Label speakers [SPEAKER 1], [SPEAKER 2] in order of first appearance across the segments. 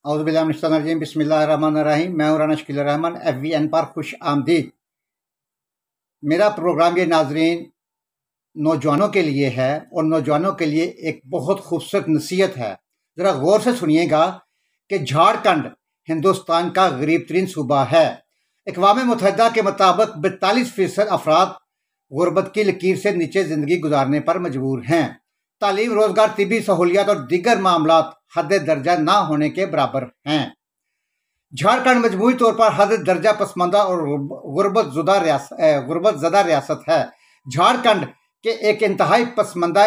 [SPEAKER 1] औज़ुबिल्लाहिमिनश्शैतानिर्रजीम बिस्मिल्लाहिर्रहमानिर्रहीम। मैं हूं राना शकील रहमान, FVN पर खुश आमदीद। मेरा प्रोग्राम ये नाजरीन नौजवानों के लिए है और नौजवानों के लिए एक बहुत खूबसूरत नसीहत है। ज़रा गौर से सुनिएगा कि झारखंड हिंदुस्तान का गरीब तरीन सूबा है। अक़वाम मुत्तहिदा के मुताबिक 42% अफराद गुर्बत की लकीर से नीचे ज़िंदगी गुजारने पर मजबूर हैं। तालीम, रोजगार, तिबी सहूलियात और दीगर मामलात हद दर्जा ना होने के बराबर हैं। झारखंड मजमूई तौर पर हद दर्जा पसमानदा और गुर्बत ज़दा रियासत है। झारखंड के एक इंतहाई पसमानदा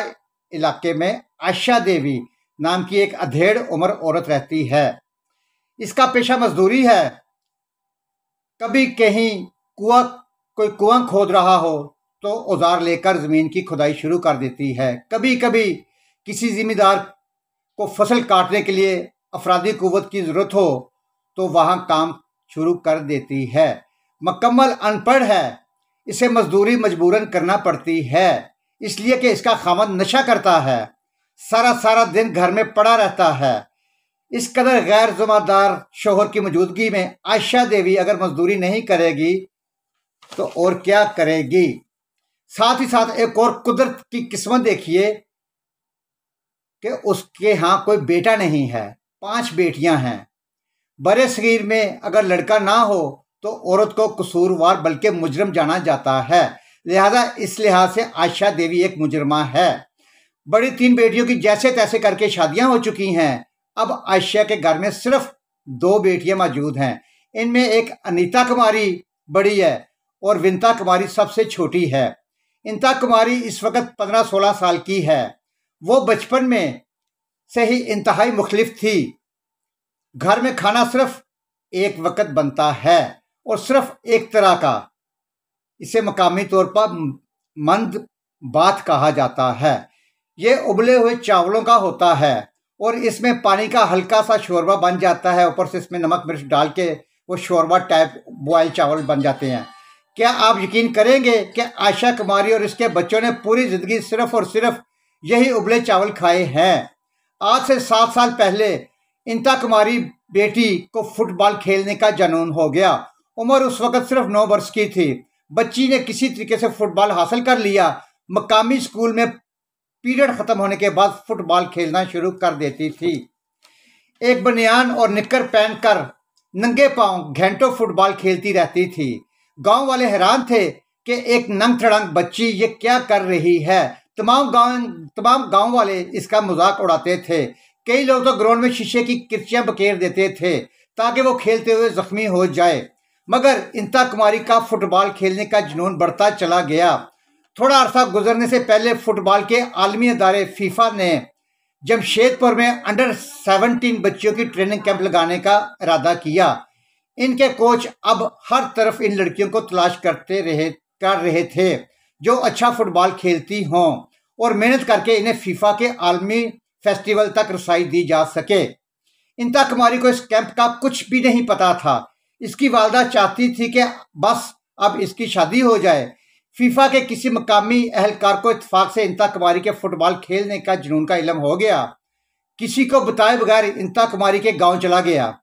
[SPEAKER 1] इलाके में आयशा देवी नाम की एक अधेड़ उम्र औरत रहती है। इसका पेशा मजदूरी है। कभी कहीं कोई कुआं खोद रहा हो तो औजार लेकर जमीन की खुदाई शुरू कर देती है। कभी कभी किसी जिम्मेदार को फसल काटने के लिए अफरादी कुव्वत की जरूरत हो तो वहां काम शुरू कर देती है। मुकम्मल अनपढ़ है, इसे मजदूरी मजबूरन करना पड़ती है, इसलिए कि इसका खामद नशा करता है, सारा सारा दिन घर में पड़ा रहता है। इस कदर गैर जिम्मेदार शोहर की मौजूदगी में आयशा देवी अगर मजदूरी नहीं करेगी तो और क्या करेगी। साथ ही साथ एक और कुदरत की किस्मत देखिए कि उसके यहाँ कोई बेटा नहीं है, 5 बेटियां हैं। बड़े सगीर में अगर लड़का ना हो तो औरत को कसूरवार बल्कि मुजरम जाना जाता है। लिहाजा इस लिहाज से आयशा देवी एक मुजरमा है। बड़ी 3 बेटियों की जैसे तैसे करके शादियां हो चुकी हैं। अब आयशा के घर में सिर्फ 2 बेटियां मौजूद हैं। इनमें एक अनीता कुमारी बड़ी है और विंता कुमारी सबसे छोटी है। इंता कुमारी इस वक्त 15-16 साल की है। वो बचपन में से ही इंतहाई मुखलिफ थी। घर में खाना सिर्फ एक वक्त बनता है और सिर्फ एक तरह का। इसे मकामी तौर पर मंद बात कहा जाता है। ये उबले हुए चावलों का होता है और इसमें पानी का हल्का सा शोरबा बन जाता है। ऊपर से इसमें नमक मिर्च डाल के वो शोरबा टाइप बॉयल चावल बन जाते हैं। क्या आप यकीन करेंगे कि आयशा कुमारी और इसके बच्चों ने पूरी जिंदगी सिर्फ और सिर्फ यही उबले चावल खाए हैं। आज से 7 साल पहले इंता कुमारी बेटी को फुटबॉल खेलने का जुनून हो गया। उम्र उस वक्त सिर्फ 9 वर्ष की थी। बच्ची ने किसी तरीके से फुटबॉल हासिल कर लिया। मकामी स्कूल में पीरियड खत्म होने के बाद फुटबॉल खेलना शुरू कर देती थी। एक बनियान और निक्कर पहनकर नंगे पांव घंटों फुटबॉल खेलती रहती थी। गांव वाले हैरान थे कि एक नंग थड़ंग बच्ची ये क्या कर रही है। तमाम गांव वाले इसका मजाक उड़ाते थे। कई लोग तो ग्राउंड में शीशे की किरचियां बखेर देते थे ताकि वो खेलते हुए जख्मी हो जाए। मगर इंता कुमारी का फुटबॉल खेलने का जुनून बढ़ता चला गया। थोड़ा अरसा गुजरने से पहले फुटबॉल के आलमी अदारे फीफा ने जमशेदपुर में अंडर 17 बच्चियों की ट्रेनिंग कैंप लगाने का इरादा किया। इनके कोच अब हर तरफ इन लड़कियों को तलाश कर रहे थे जो अच्छा फुटबॉल खेलती हों और मेहनत करके इन्हें फीफा के आलमी फेस्टिवल तक रसाई दी जा सके। इंता कुमारी को इस कैंप का कुछ भी नहीं पता था। इसकी वालदा चाहती थी कि बस अब इसकी शादी हो जाए। फीफा के किसी मकामी अहलकार को इत्तेफाक से इंता कुमारी के फुटबॉल खेलने का जुनून का इल्म हो गया। किसी को बताए बगैर इंता कुमारी के गांव चला गया।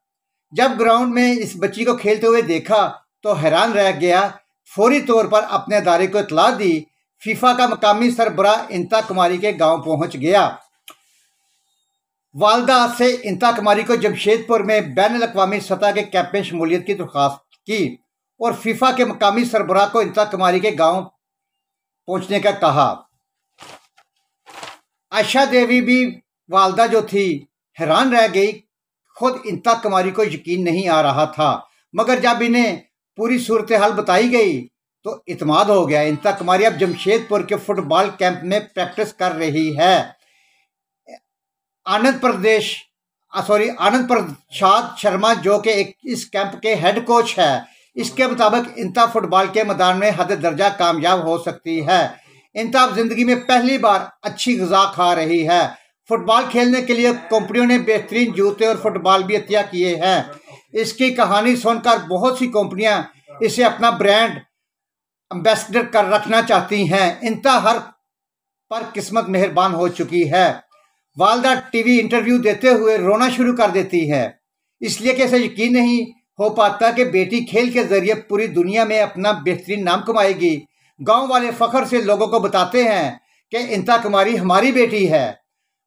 [SPEAKER 1] जब ग्राउंड में इस बच्ची को खेलते हुए देखा तो हैरान रह गया। फौरी तौर पर अपने अदारे को इतला दी। फीफा का मकामी सरबराह इंता कुमारी के गांव पहुंच गया। वालदा से इंता कुमारी को जमशेदपुर में बैनुल अक़वामी सतह के कैंप में शमूलियत की दरख्वास्त की और फीफा के मकामी सरबराह को इंता कुमारी के गांव पहुंचने का कहा। आयशा देवी भी वालदा जो थी हैरान रह गई। खुद इंता कुमारी को यकीन नहीं आ रहा था, मगर जब इन्हें पूरी सूरत हाल बताई गई तो इत्मीनान हो गया। इंता कुमारी अब जमशेदपुर के फुटबॉल कैंप में प्रैक्टिस कर रही है। आनंद प्रसाद शर्मा जो कि इस कैंप के हेड कोच है, इसके मुताबिक इंता फुटबॉल के मैदान में हद दर्जा कामयाब हो सकती है। इंता अब जिंदगी में पहली बार अच्छी ग़िज़ा खा रही है। फुटबॉल खेलने के लिए कंपनियों ने बेहतरीन जूते और फुटबॉल भी अतिया किए हैं। इसकी कहानी सुनकर बहुत सी कंपनियां इसे अपना ब्रांड एम्बेसडर कर रखना चाहती हैं। इंता हर पर किस्मत मेहरबान हो चुकी है। वालदा टीवी इंटरव्यू देते हुए रोना शुरू कर देती है। इसलिए कि ऐसा यकीन नहीं हो पाता कि बेटी खेल के जरिए पूरी दुनिया में अपना बेहतरीन नाम कमाएगी। गांव वाले फख्र से लोगों को बताते हैं कि इंता कुमारी हमारी बेटी है।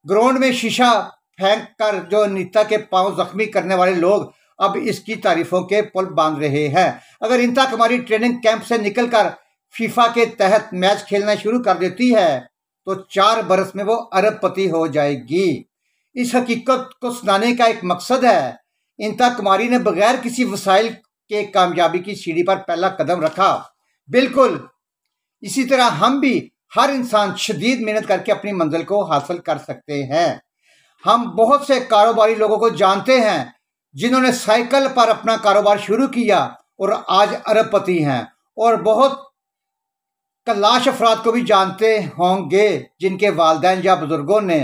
[SPEAKER 1] ग्राउंड में शीशा फेंक कर जो नीता के पांव जख्मी करने वाले लोग अब इसकी तारीफों के पुल बांध रहे हैं। अगर इंता कुमारी ट्रेनिंग कैंप से निकलकर फीफा के तहत मैच खेलना शुरू कर देती है तो 4 बरस में वो अरबपति हो जाएगी। इस हकीकत को सुनाने का एक मकसद है। इंता कुमारी ने बगैर किसी वसाइल के कामयाबी की सीढ़ी पर पहला कदम रखा। बिल्कुल इसी तरह हम भी हर इंसान शदीद मेहनत करके अपनी मंजिल को हासिल कर सकते हैं। हम बहुत से कारोबारी लोगों को जानते हैं जिन्होंने साइकिल पर अपना कारोबार शुरू किया और आज अरबपति हैं, और बहुत कलाश अफराद को भी जानते होंगे जिनके वालिदैन या बुजुर्गों ने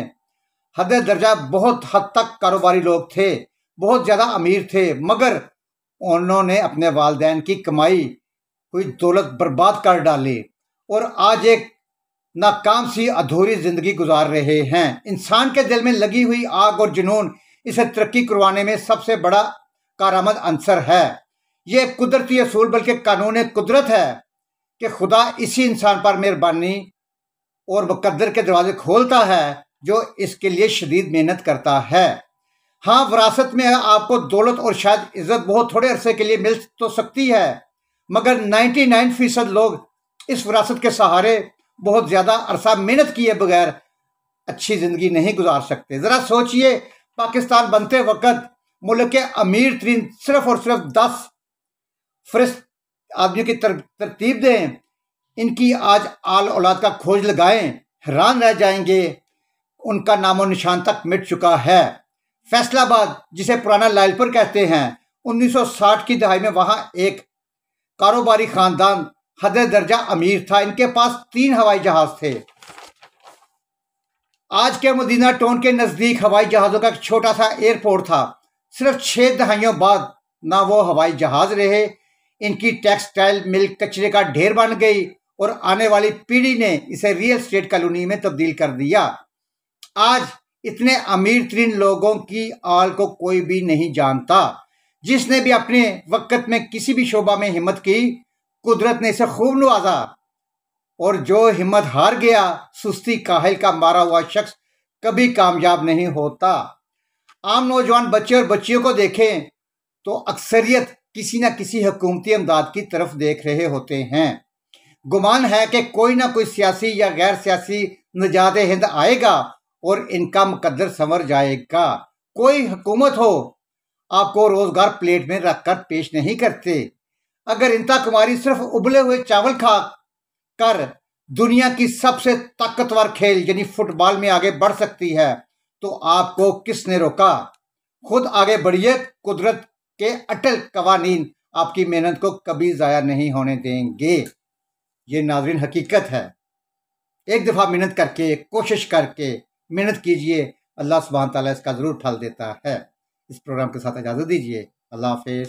[SPEAKER 1] हद दर्जा बहुत हद तक कारोबारी लोग थे, बहुत ज़्यादा अमीर थे, मगर उन्होंने अपने वालिदैन की कमाई हुई दौलत बर्बाद कर डाली और आज एक नाकाम सी अधूरी जिंदगी गुजार रहे हैं। इंसान के दिल में लगी हुई आग और जुनून इसे तरक्की करवाने में सबसे बड़ा कारआमद अंसर है। यह कुदरती असूल बल्कि कानून कुदरत है कि खुदा इसी इंसान पर मेहरबानी और मुकद्दर के दरवाजे खोलता है जो इसके लिए शदीद मेहनत करता है। हाँ, विरासत में आपको दौलत और शायद इज्जत बहुत थोड़े अरसे के लिए मिल तो सकती है, मगर 99% लोग इस विरासत के सहारे बहुत ज्यादा अरसा मेहनत किए बगैर अच्छी जिंदगी नहीं गुजार सकते। जरा सोचिए, पाकिस्तान बनते वक्त मुल्क के अमीर तरीन सिर्फ और सिर्फ 10 फरिश्त आदमियों की तरतीब दें, इनकी आज आल औलाद का खोज लगाएं, हैरान रह जाएंगे, उनका नामो निशान तक मिट चुका है। फैसलाबाद, जिसे पुराना लालपुर कहते हैं, 1960 की दहाई में वहां एक कारोबारी खानदान हद दर्जा अमीर था। इनके पास 3 हवाई जहाज थे। आज के मदीना टाउन के नजदीक हवाई जहाजों का एक छोटा सा एयरपोर्ट था। सिर्फ 6 दहाइयों बाद ना वो हवाई जहाज रहे, इनकी टेक्सटाइल मिल कचरे का ढेर बन गई और आने वाली पीढ़ी ने इसे रियल एस्टेट कॉलोनी में तब्दील कर दिया। आज इतने अमीर तरीन लोगों की आल को कोई भी नहीं जानता। जिसने भी अपने वक्त में किसी भी शोबा में हिम्मत की, कुदरत ने इसे खूब नवाजा, और जो हिम्मत हार गया, सुस्ती काहिल का मारा हुआ शख्स कभी कामयाब नहीं होता। आम नौजवान बच्चे और बच्चियों को देखें तो अक्सरियत किसी न किसी हुकूमती इमदाद की तरफ देख रहे होते हैं। गुमान है कि कोई ना कोई सियासी या गैर सियासी निजात हिंद आएगा और इनका मुकद्दर संवर जाएगा। कोई हुकूमत हो, आपको रोजगार प्लेट में रखकर पेश नहीं करते। अगर इंता कुमारी सिर्फ उबले हुए चावल खा कर दुनिया की सबसे ताकतवर खेल यानी फुटबॉल में आगे बढ़ सकती है, तो आपको किसने रोका? खुद आगे बढ़िए। कुदरत के अटल कवानीन आपकी मेहनत को कभी जाया नहीं होने देंगे। ये नाज़रीन हकीकत है। एक दफ़ा मेहनत करके, कोशिश करके मेहनत कीजिए, अल्लाह सुब्हान तआला इसका ज़रूर फल देता है। इस प्रोग्राम के साथ इजाज़त दीजिए। अल्लाह हाफ़िज़।